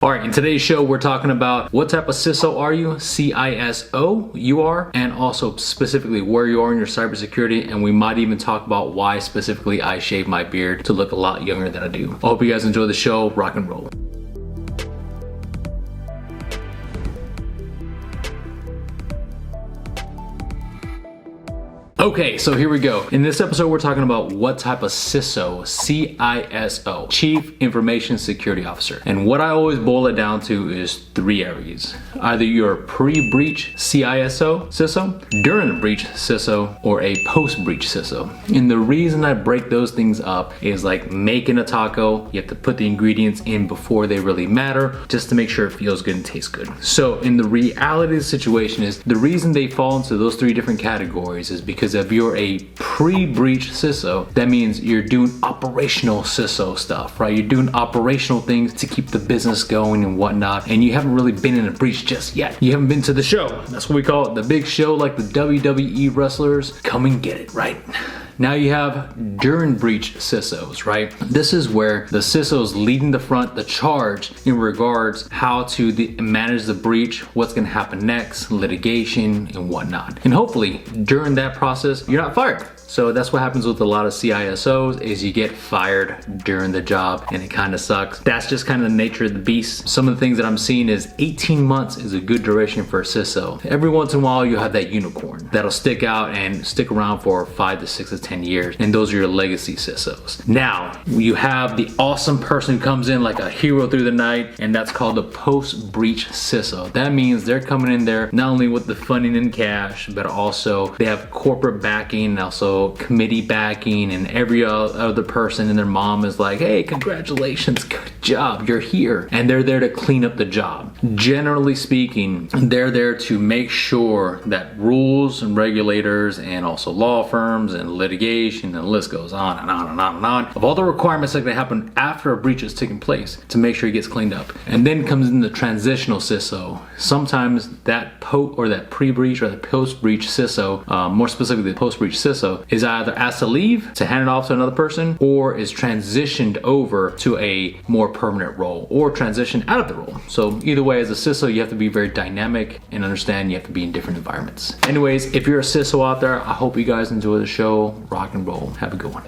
All right, in today's show, we're talking about what type of CISO are you, CISO you are, and also specifically where you are in your cybersecurity, and we might even talk about why specifically I shave my beard to look a lot younger than I do. I hope you guys enjoy the show. Rock and roll. Okay, so here we go. In this episode, we're talking about what type of CISO, C-I-S-O, Chief Information Security Officer. And what I always boil it down to is three areas. Either you're a pre-breach CISO, during a breach CISO, or a post-breach CISO. And the reason I break those things up is like making a taco. You have to put the ingredients in before they really matter, just to make sure it feels good and tastes good. So in the reality of the situation is, the reason they fall into those three different categories is because if you're a pre-breach CISO, that means you're doing operational CISO stuff, right? You're doing operational things to keep the business going and whatnot, and you haven't really been in a breach just yet. You haven't been to the show. That's what we call it, the big show, like the WWE wrestlers. Come and get it, right? Now you have during breach CISOs, right? This is where the CISO is leading the front, the charge in regards how to manage the breach, what's gonna happen next, litigation and whatnot. And hopefully during that process, you're not fired. So that's what happens with a lot of CISOs is you get fired during the job and it kind of sucks. That's just kind of the nature of the beast. Some of the things that I'm seeing is 18 months is a good duration for a CISO. Every once in a while you have that unicorn that'll stick out and stick around for 5 to 6 to 10 years. And those are your legacy CISOs. Now you have the awesome person who comes in like a hero through the night, and that's called the post-breach CISO. That means they're coming in there not only with the funding and cash, but also they have corporate backing and also committee backing, and every other person and their mom is like, hey, congratulations, good job, you're here. And they're there to clean up the job. Generally speaking, they're there to make sure that rules and regulators and also law firms and litigation, and the list goes on and on and on and on, of all the requirements that can happen after a breach has taken place, to make sure it gets cleaned up. And then comes in the transitional CISO. Sometimes that pre-breach or the post-breach CISO, more specifically the post-breach CISO, is either asked to leave to hand it off to another person, or is transitioned over to a more permanent role, or transitioned out of the role. So either way, as a CISO, you have to be very dynamic and understand you have to be in different environments. Anyways, if you're a CISO out there, I hope you guys enjoy the show. Rock and roll. Have a good one.